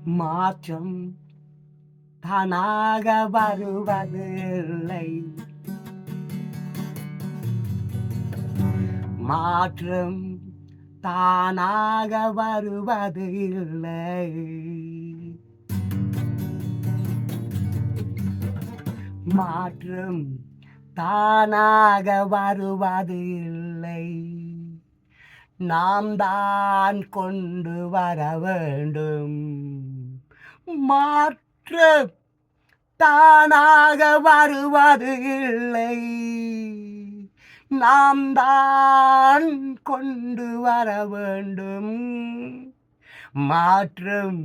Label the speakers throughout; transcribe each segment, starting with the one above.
Speaker 1: மாற்றம் தானாக வருவதில்லை. மாற்றம் தானாக வருவது இல்லை. மாற்றம் தானாக வருவது இல்லை. நாம் தான் கொண்டு வர வேண்டும். மாற்றம் தானாக வருவது இல்லை. நாம் தான் கொண்டு வர வேண்டும். மாற்றம்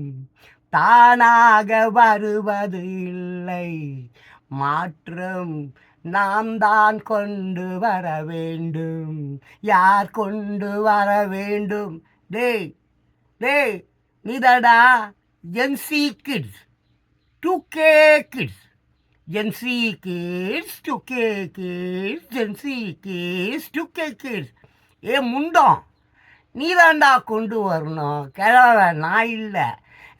Speaker 1: தானாக வருவது இல்லை. மாற்றம் நாம் தான் கொண்டு வர வேண்டும். யார் கொண்டு வர வேண்டும்? டேய் டேய் நீதாடா Gen Z kids, 2K kids, Gen Z kids, 2K kids, Gen Z kids, 2K kids. ஏ முண்டம், நீதாண்டா கொண்டு வரணும். கிழவ நான் இல்லை.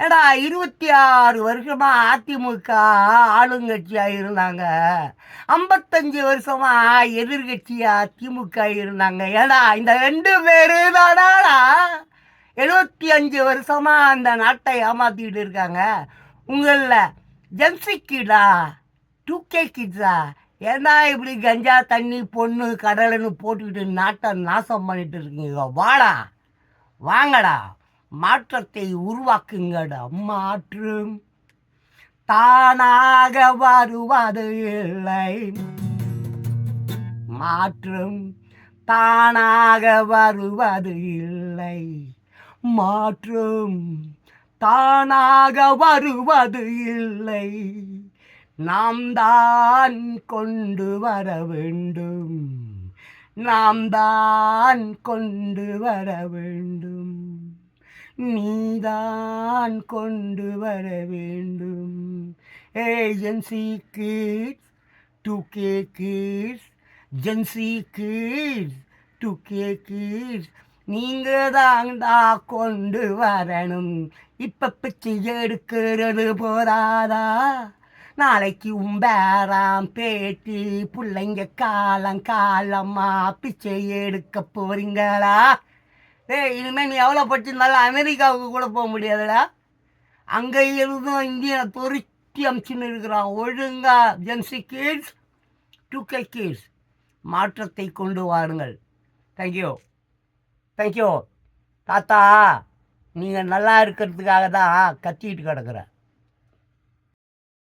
Speaker 1: ஏடா 26 வருஷமாக அதிமுக ஆளுங்கட்சியாக இருந்தாங்க, 55 வருஷமாக எதிர்கட்சியாக திமுக இருந்தாங்க. ஏடா இந்த 2 பேரு தானா 75 வருஷமாக அந்த நாட்டை ஏமாற்றிக்கிட்டு இருக்காங்க. உங்களில் ஜென்சி கிட்டா 2K கிட்ஸா ஏன்னா இப்படி கஞ்சா தண்ணி பொண்ணு கடலைன்னு போட்டுக்கிட்டு நாட்டை நாசம் பண்ணிட்டு இருக்கீங்க. வாடா வாங்கடா, மாற்றத்தை உருவாக்குங்கடா. மாற்றம் தானாக வருவது இல்லை. மாற்றம் தானாக வருவது இல்லை. மாற்றம் தானாக வருவது இல்லை. நாம் தான் கொண்டு வர வேண்டும். நாம் தான் கொண்டு வர வேண்டும். நீதான் கொண்டு வர வேண்டும். Gen Z kids, 2K kids, Gen Z kids, 2K kids, நீங்கள் தான்டா கொண்டு வரணும். இப்போ பிச்சை எடுக்கிறது போதாதா? நாளைக்கு உம்பேராம் பேட்டி பிள்ளைங்க காலம் காலமாக பிச்சை எடுக்க போறீங்களா? இனிமேல் நீ எவ்வளோ படிச்சிருந்தாலும் அமெரிக்காவுக்கு கூட போக முடியாதுடா. அங்கே இருந்தும் இந்தியா தொருத்தி அமிச்சுன்னு இருக்கிறான். ஒழுங்கா ஜென்சி கிட்ஸ், 2K கிட்ஸ், மாற்றத்தை கொண்டு வாருங்கள். தேங்க்யூ தேங்க்யூ தாத்தா, நீங்கள் நல்லா இருக்கிறதுக்காக தான் கத்திக்கிட்டு கிடக்குறேன்.